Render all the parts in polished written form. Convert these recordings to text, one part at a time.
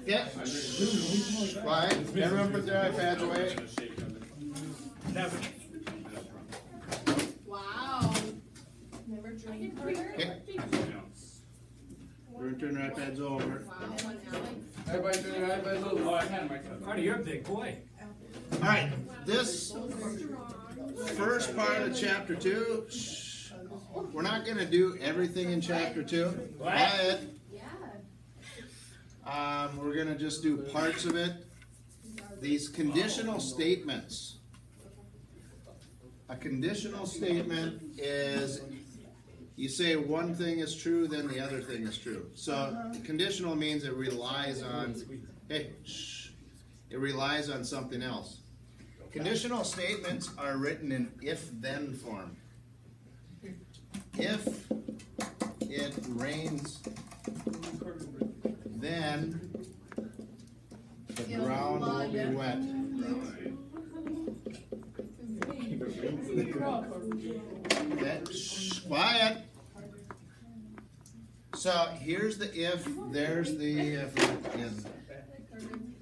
Yeah. Quiet. Everyone put their iPads away. Wow. Never drank harder. Okay. We're gonna turn our iPads over. Wow, Alex. Everybody turn their iPads over. Oh, I had my Carter, you're a big boy. All right. This first part of chapter 2. We're not gonna do everything in chapter 2. Quiet. We're going to just do parts of it. These conditional statements. A conditional statement is you say one thing is true, then the other thing is true. So conditional means it relies on, hey, shh, it relies on something else. Conditional statements are written in if-then form. If it rains, then the ground will be wet. Okay, shh, quiet. So here's the if, there's the if.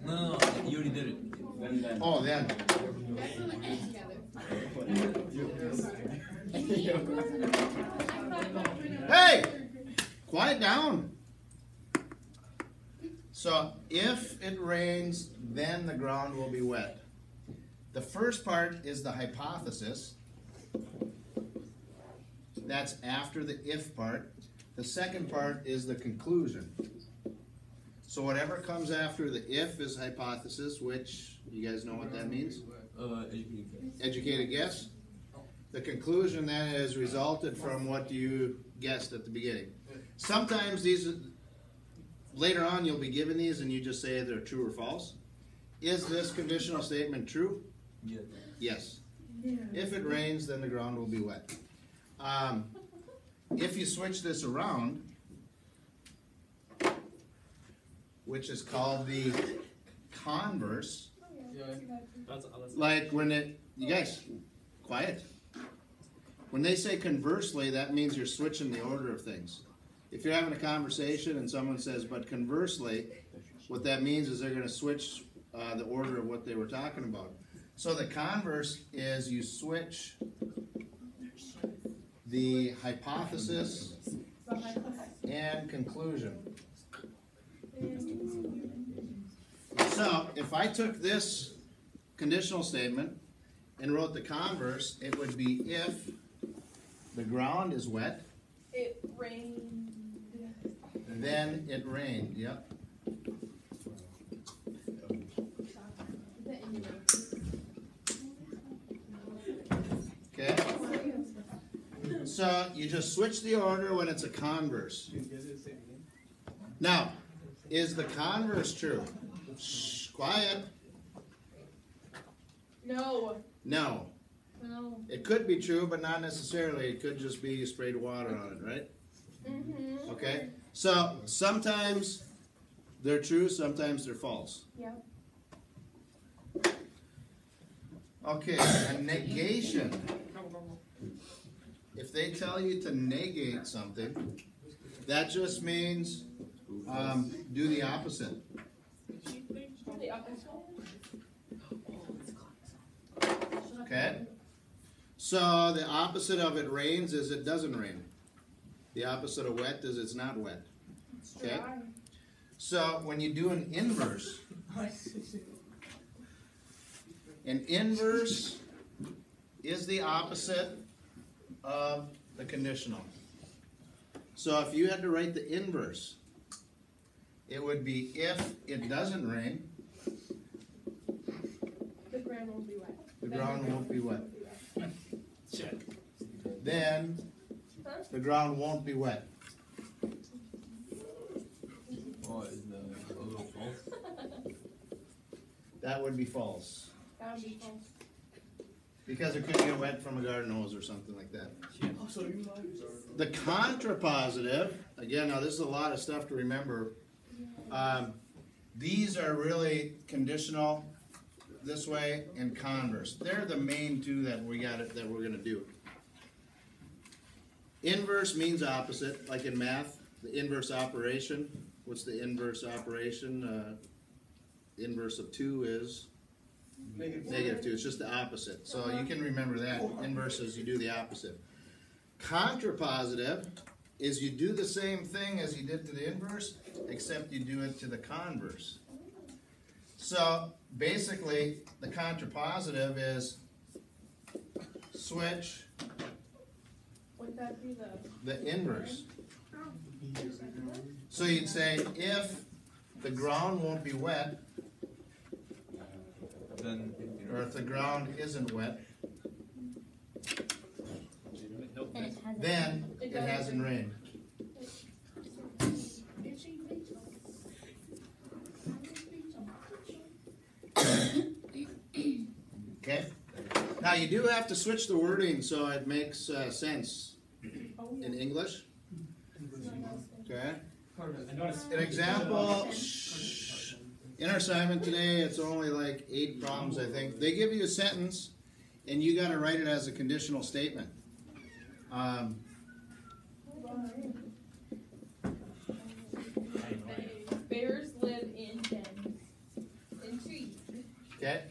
No, you already did it. Oh, then. Hey! Quiet down. So, if it rains, then the ground will be wet. The first part is the hypothesis. That's after the if part. The second part is the conclusion. So whatever comes after the if is hypothesis, which, you guys know what that means? Educated guess. The conclusion then is resulted from what you guessed at the beginning. Sometimes these, later on you'll be given these and you just say they're true or false. Is this conditional statement true? Yeah. Yes. Yeah. If it rains, then the ground will be wet. If you switch this around, which is called the converse, like when it, you guys, quiet. When they say conversely, that means you're switching the order of things. If you're having a conversation and someone says, but conversely, what that means is they're going to switch the order of what they were talking about. So the converse is you switch the hypothesis and conclusion. So if I took this conditional statement and wrote the converse, it would be if the ground is wet, it rained. Then it rained. Yep. Okay. So you just switch the order when it's a converse. Now, is the converse true? Shh, quiet. No. No. No. It could be true, but not necessarily. It could just be you sprayed water on it, right? Mm-hmm. Okay. So sometimes they're true, sometimes they're false. Yep. Okay, a negation. If they tell you to negate something, that just means do the opposite. The opposite. Okay? So the opposite of it rains is it doesn't rain. The opposite of wet is it's not wet. Okay? So when you do an inverse is the opposite of the conditional. So if you had to write the inverse, it would be if it doesn't rain, the ground won't be wet. the ground won't be wet. Then the ground won't be wet. Oh, is the a little false? That would be false. That would be false. Because it could get wet from a garden hose or something like that. The contrapositive, again, now this is a lot of stuff to remember. These are really conditional this way and converse. They're the main two that we're going to do. Inverse means opposite, like in math. the inverse operation. What's the inverse operation? Inverse of 2 is negative 2. It's just the opposite. So you can remember that. Inverse is you do the opposite. Contrapositive is you do the same thing as you did to the inverse, except you do it to the converse. So basically, the contrapositive is switch Would that be the inverse. So you'd say if the ground won't be wet, Then or if the ground isn't wet, then it hasn't rained. Okay? Now you do have to switch the wording so it makes sense in English. Okay? I noticed. An example, in our assignment today, it's only like 8 problems, I think. They give you a sentence, and you got to write it as a conditional statement. bears live in dens, in trees. Okay?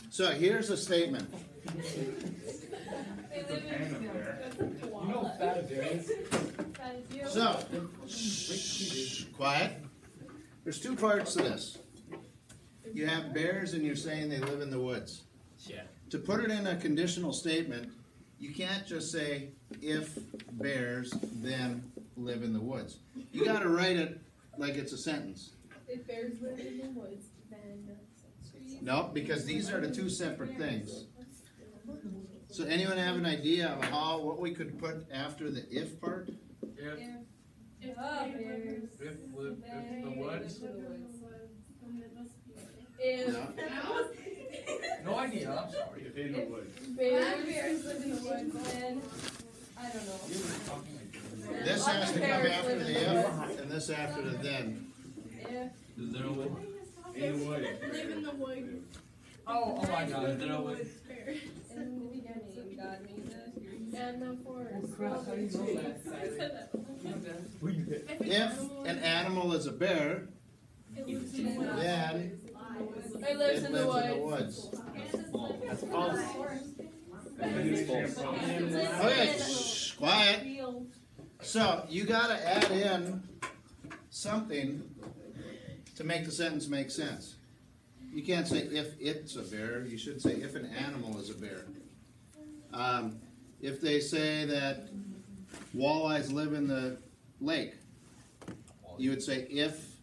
So here's a statement. They live in that's a You know koala. fat a bear is? That is you. So, shh, quiet. There's 2 parts to this. You have bears, and you're saying they live in the woods. Yeah. To put it in a conditional statement, you can't just say, if bears, then live in the woods. You got to write it like it's a sentence. If bears live in the woods, then trees. No, because these are the 2 separate things. So anyone have an idea of what we could put after the if part? If If bears if the woods. If No. No idea. I'm sorry. If in the woods. bears live in the woods, then I don't know. This has to come after the if, and this after the then. If is there a wood? In the woods. live in the woods. Oh my Is God. there a wood? In the beginning, God made the and the forest. How do you know that? If an animal is a bear, then It lives it in lives the in the woods. woods. That's false. Okay, shh, quiet. So you got to add in something to make the sentence make sense. You can't say if it's a bear. You should say if an animal is a bear. If they say that walleyes live in the lake, you would say if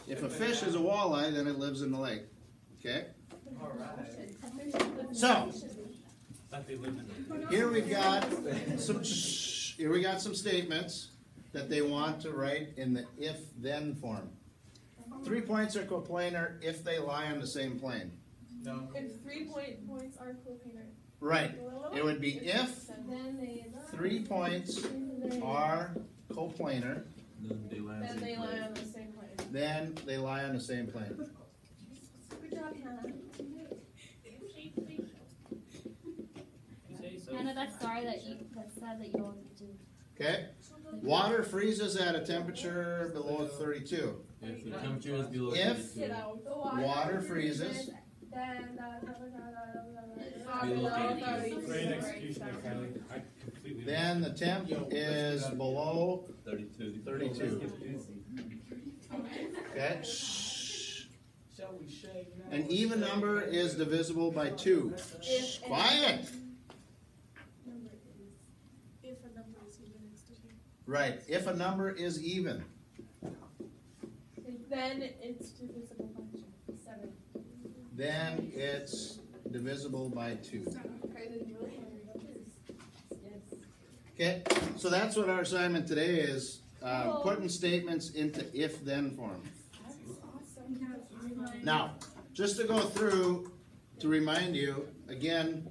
a fish is a walleye, then it lives in the lake. Okay? So But they live in the here we've got some statements that they want to write in the if-then form. 3 points are coplanar if they lie on the same plane. No. If 3 points are coplanar. Right. It would be if Then they 3 points are coplanar, Then they land. then they lie on the same plane. then they lie on the same plane. Good job, Hannah. Hannah, that's sad that you don't do. Okay? Water freezes at a temperature below 32. If the temperature is below If 32, water freezes, Then Great execution there, Kylie. I completely. then the temp is below 32. 32. Okay? An even number is divisible by 2. Shh, quiet! If a number is even, it's divisible. Right. If a number is even. Then it's divisible by 7. Then it's divisible by 2. Okay, so that's what our assignment today is, putting statements into if-then form. Now, just to go through, to remind you, again,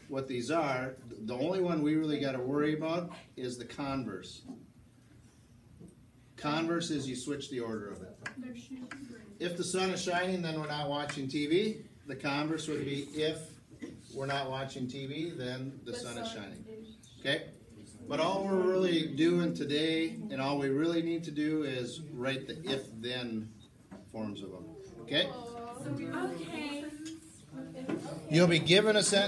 what these are, the only one we really got to worry about is the converse. Converse is you switch the order of it. If the sun is shining, then we're not watching TV. The converse would be if we're not watching TV, then the sun is shining. Okay? But all we're really doing today, and all we really need to do is write the if-then forms of them. Okay? Okay. You'll be given a sentence.